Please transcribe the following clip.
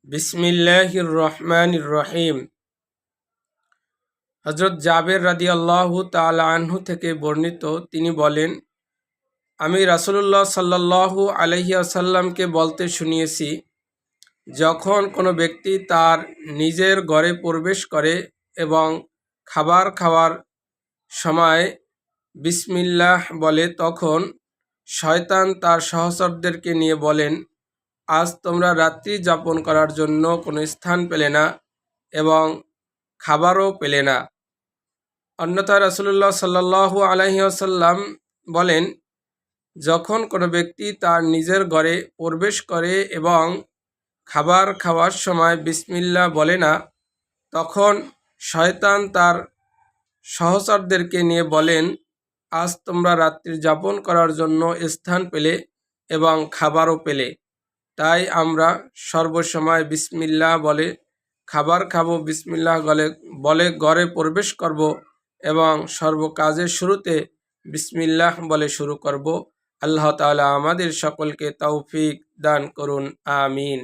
বিসমিল্লাহির রহমানির রহিম। হযরত জাবের রাদিয়াল্লাহু তাআলা আনহু থেকে বর্ণিত, তিনি বলেন, আমি রাসূলুল্লাহ সাল্লাল্লাহু আলাইহি ওয়াসাল্লামকে বলতে শুনিয়েছি, যখন কোনো ব্যক্তি তার নিজের ঘরে প্রবেশ করে এবং খাবার খাওয়ার সময় বিসমিল্লাহ বলে, তখন শয়তান তার সহচরদেরকে নিয়ে বলেন, আজ তোমরা রাত্রি যাপন করার জন্য কোনো স্থান পেলে না এবং খাবারও পেলে না। অন্যথায় রাসূলুল্লাহ সাল্লাল্লাহু আলাইহি ওয়াসাল্লাম বলেন, যখন কোনো ব্যক্তি তার নিজের ঘরে প্রবেশ করে এবং খাবার খাওয়ার সময় বিসমিল্লাহ বলে না, তখন শয়তান তার সহচরদেরকে নিয়ে বলেন, আজ তোমরা রাত্রি যাপন করার জন্য স্থান পেলে এবং খাবারও পেলে। তাই আমরা সর্বসময় বিসমিল্লাহ বলে খাবার খাবো, বিসমিল্লাহ বলে ঘরে প্রবেশ করব এবং সর্বকাজের শুরুতে বিসমিল্লাহ বলে শুরু করব। আল্লাহ তাআলা আমাদের সকলকে তৌফিক দান করুন, আমিন।